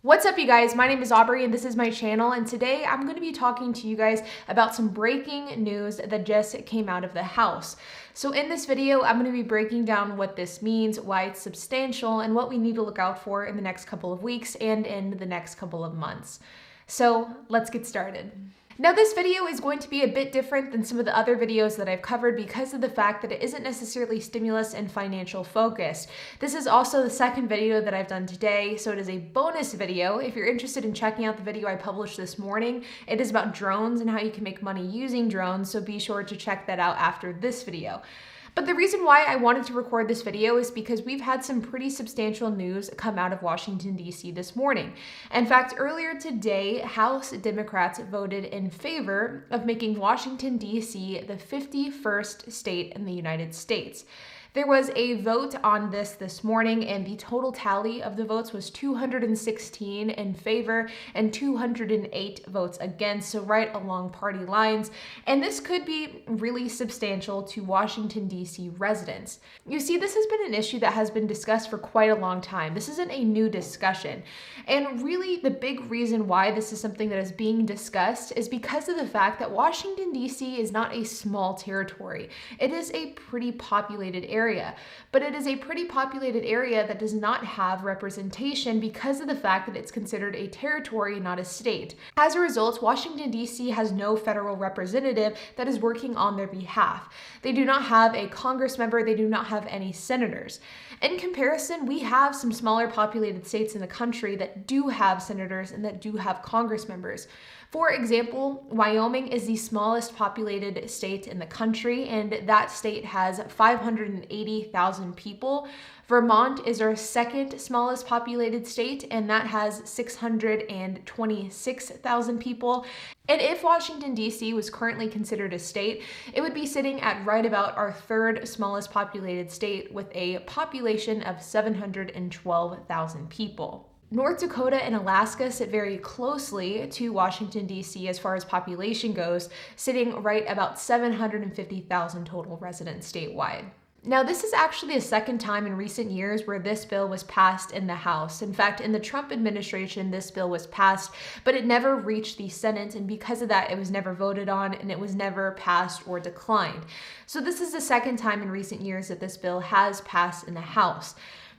What's up, you guys? My name is Aubrey and this is my channel, and today I'm going to be talking to you guys about some breaking news that just came out of the House. So in this video, I'm going to be breaking down what this means, why it's substantial, and what we need to look out for in the next couple of weeks and in the next couple of months. So let's get started. Now, this video is going to be a bit different than some of the other videos that I've covered because of the fact that it isn't necessarily stimulus and financial focused. This is also the second video that I've done today, so it is a bonus video. If you're interested in checking out the video I published this morning, it is about drones and how you can make money using drones, so be sure to check that out after this video. But the reason why I wanted to record this video is because we've had some pretty substantial news come out of Washington, D.C. this morning. In fact, earlier today, House Democrats voted in favor of making Washington, D.C. the 51st state in the United States. There was a vote on this morning, and the total tally of the votes was 216 in favor and 208 votes against, so right along party lines. And this could be really substantial to Washington, D.C. residents. You see, this has been an issue that has been discussed for quite a long time. This isn't a new discussion. And really, the big reason why this is something that is being discussed is because of the fact that Washington, D.C. is not a small territory. It is a pretty populated area, but it is a pretty populated area that does not have representation because of the fact that it's considered a territory, not a state. As a result, Washington, D.C. has no federal representative that is working on their behalf. They do not have a Congress member, they do not have any senators. In comparison, we have some smaller populated states in the country that do have senators and that do have Congress members. For example, Wyoming is the smallest populated state in the country, and that state has 580,000 people. Vermont is our second smallest populated state, and that has 626,000 people. And if Washington, D.C. was currently considered a state, it would be sitting at right about our third smallest populated state with a population of 712,000 people. North Dakota and Alaska sit very closely to Washington, D.C. as far as population goes, sitting right about 750,000 total residents statewide. Now, this is actually the second time in recent years where this bill was passed in the House. In fact, in the Trump administration, this bill was passed, but it never reached the Senate, and because of that, it was never voted on and it was never passed or declined. So this is the second time in recent years that this bill has passed in the House.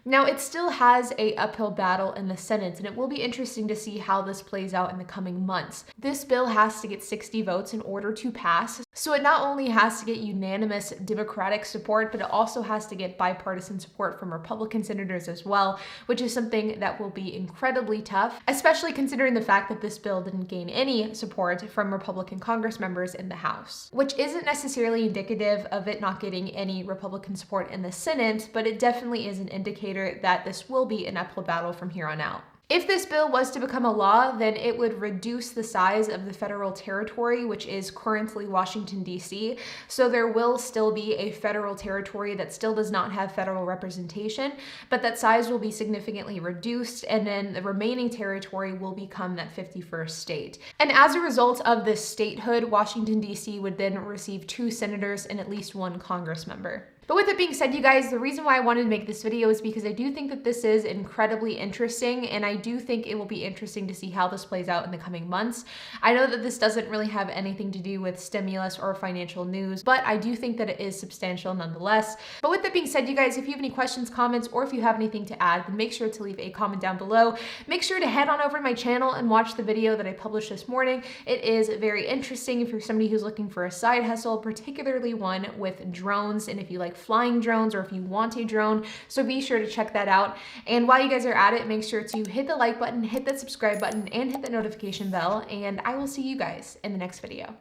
Now, it still has an uphill battle in the Senate, and it will be interesting to see how this plays out in the coming months. This bill has to get 60 votes in order to pass, so it not only has to get unanimous Democratic support, but it also has to get bipartisan support from Republican senators as well, which is something that will be incredibly tough, especially considering the fact that this bill didn't gain any support from Republican Congress members in the House, which isn't necessarily indicative of it not getting any Republican support in the Senate, but it definitely is an indicator that this will be an uphill battle from here on out. If this bill was to become a law, then it would reduce the size of the federal territory, which is currently Washington, D.C. So there will still be a federal territory that still does not have federal representation, but that size will be significantly reduced, and then the remaining territory will become that 51st state. And as a result of this statehood, Washington, D.C. would then receive 2 senators and at least 1 Congress member. But with it being said, you guys, the reason why I wanted to make this video is because I do think that this is incredibly interesting, and I do think it will be interesting to see how this plays out in the coming months. I know that this doesn't really have anything to do with stimulus or financial news, but I do think that it is substantial nonetheless. But with that being said, you guys, if you have any questions, comments, or if you have anything to add, then make sure to leave a comment down below. Make sure to head on over to my channel and watch the video that I published this morning. It is very interesting if you're somebody who's looking for a side hustle, particularly one with drones, and if you like flying drones or if you want a drone, so be sure to check that out. And while you guys are at it, make sure to hit the like button, hit that subscribe button, and hit the notification bell, and I will see you guys in the next video.